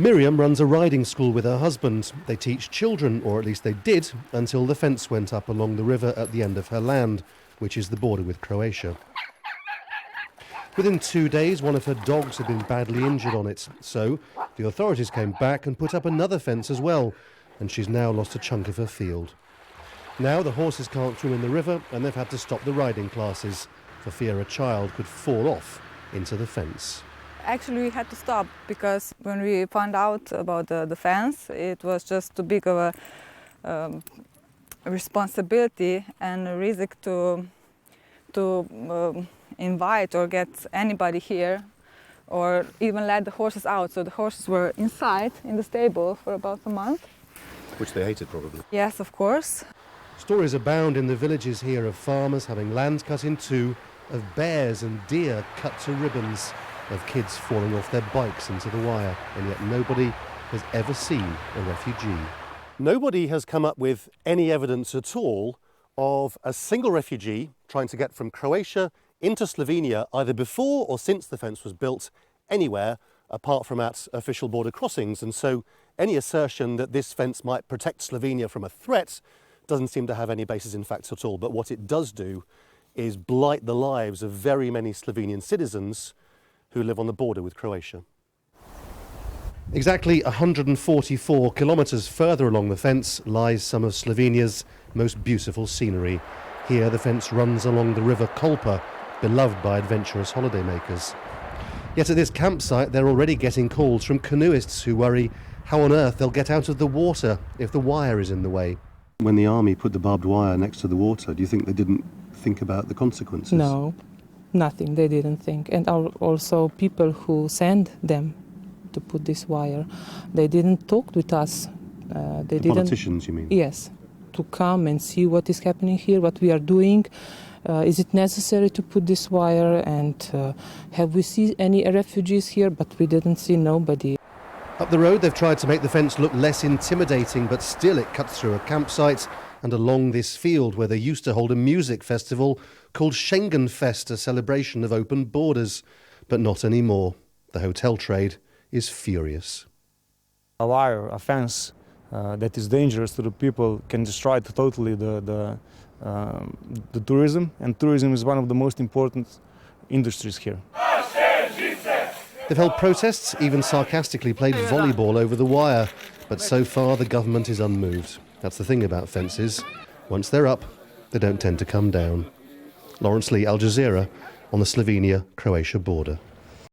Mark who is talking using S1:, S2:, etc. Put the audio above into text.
S1: Miriam runs a riding school with her husband. They teach children, or at least they did, until the fence went up along the river at the end of her land, which is the border with Croatia. Within 2 days, one of her dogs had been badly injured on it, so the authorities came back and put up another fence as well, and she's now lost a chunk of her field. Now the horses can't swim in the river, and they've had to stop the riding classes for fear a child could fall off into the fence.
S2: Actually, we had to stop because when we found out about the fence, it was just too big of a responsibility and a risk to invite or get anybody here or even let the horses out. So the horses were inside in the stable for about a month.
S1: Which they hated, probably.
S2: Yes, of course.
S1: Stories abound in the villages here of farmers having land cut in two, of bears and deer cut to ribbons, of kids falling off their bikes into the wire, and yet nobody has ever seen a refugee. Nobody has come up with any evidence at all of a single refugee trying to get from Croatia into Slovenia either before or since the fence was built anywhere apart from at official border crossings, and so any assertion that this fence might protect Slovenia from a threat doesn't seem to have any basis in fact at all. But what it does do is blight the lives of very many Slovenian citizens who live on the border with Croatia. Exactly 144 kilometres further along the fence lies some of Slovenia's most beautiful scenery. Here the fence runs along the river Kolpa, beloved by adventurous holidaymakers. Yet at this campsite they're already getting calls from canoeists who worry how on earth they'll get out of the water if the wire is in the way. When the army put the barbed wire next to the water, do you think they didn't think about the consequences?
S3: No. Nothing, they didn't think. And also people who sent them to put this wire, they didn't talk with us.
S1: The politicians, you mean?
S3: Yes, to come and see what is happening here, what we are doing. Is it necessary to put this wire, and have we seen any refugees here? But we didn't see nobody.
S1: Up the road they've tried to make the fence look less intimidating, but still it cuts through a campsite and along this field where they used to hold a music festival called Schengenfest, a celebration of open borders. But not anymore. The hotel trade is furious.
S4: A wire, a fence that is dangerous to the people can destroy totally the tourism, and tourism is one of the most important industries here.
S1: They've held protests, even sarcastically played volleyball over the wire, but so far the government is unmoved. That's the thing about fences. Once they're up, they don't tend to come down. Lawrence Lee, Al Jazeera, on the Slovenia-Croatia border.